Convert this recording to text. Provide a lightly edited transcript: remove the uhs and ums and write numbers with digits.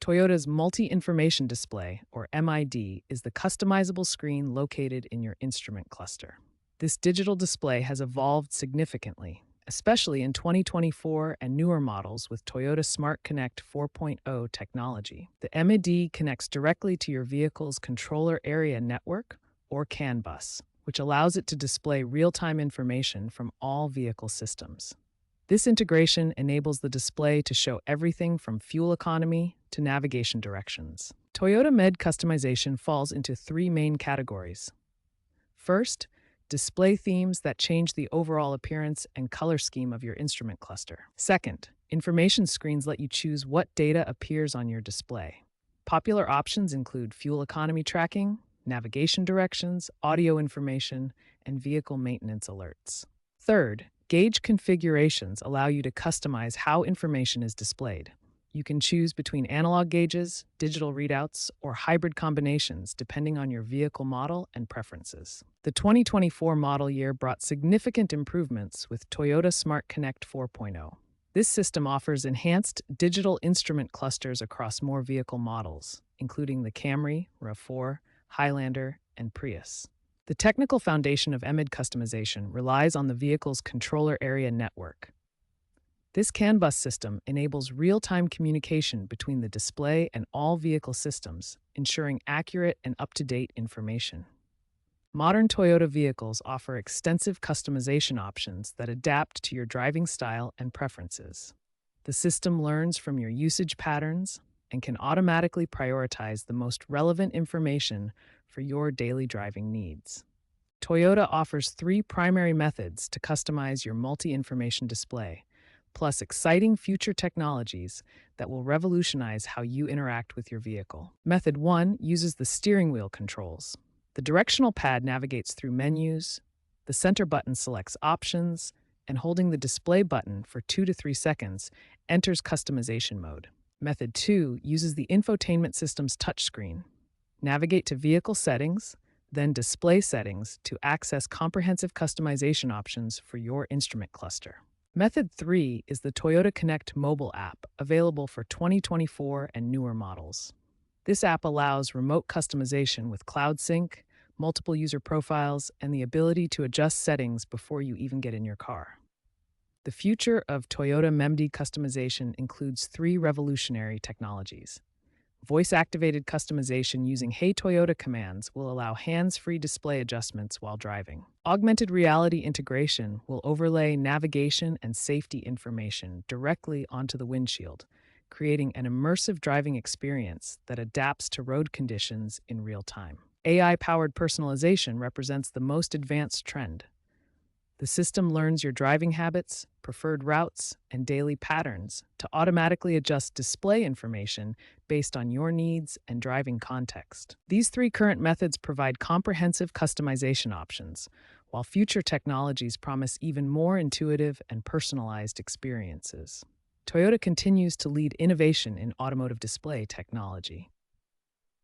Toyota's Multi-Information Display, or MID, is the customizable screen located in your instrument cluster. This digital display has evolved significantly, especially in 2024 and newer models with Toyota Smart Connect 4.0 technology. The MID connects directly to your vehicle's controller area network, or CAN bus, which allows it to display real-time information from all vehicle systems. This integration enables the display to show everything from fuel economy to navigation directions. Toyota MED customization falls into three main categories. First, display themes that change the overall appearance and color scheme of your instrument cluster. Second, information screens let you choose what data appears on your display. Popular options include fuel economy tracking, navigation directions, audio information, and vehicle maintenance alerts. Third, gauge configurations allow you to customize how information is displayed. You can choose between analog gauges, digital readouts, or hybrid combinations depending on your vehicle model and preferences. The 2024 model year brought significant improvements with Toyota Smart Connect 4.0. This system offers enhanced digital instrument clusters across more vehicle models, including the Camry, RAV4, Highlander, and Prius. The technical foundation of MID customization relies on the vehicle's controller area network. This CAN bus system enables real-time communication between the display and all vehicle systems, ensuring accurate and up-to-date information. Modern Toyota vehicles offer extensive customization options that adapt to your driving style and preferences. The system learns from your usage patterns and can automatically prioritize the most relevant information for your daily driving needs. Toyota offers three primary methods to customize your multi-information display, plus exciting future technologies that will revolutionize how you interact with your vehicle. Method 1 uses the steering wheel controls. The directional pad navigates through menus, the center button selects options, and holding the display button for 2 to 3 seconds enters customization mode. Method 2 uses the infotainment system's touchscreen. Navigate to Vehicle Settings, then Display Settings to access comprehensive customization options for your instrument cluster. Method 3 is the Toyota Connect mobile app, available for 2024 and newer models. This app allows remote customization with cloud sync, multiple user profiles, and the ability to adjust settings before you even get in your car. The future of Toyota MEMD customization includes three revolutionary technologies. Voice-activated customization using Hey Toyota commands will allow hands-free display adjustments while driving. Augmented reality integration will overlay navigation and safety information directly onto the windshield, creating an immersive driving experience that adapts to road conditions in real time. AI-powered personalization represents the most advanced trend. The system learns your driving habits, preferred routes, and daily patterns to automatically adjust display information based on your needs and driving context. These three current methods provide comprehensive customization options, while future technologies promise even more intuitive and personalized experiences. Toyota continues to lead innovation in automotive display technology.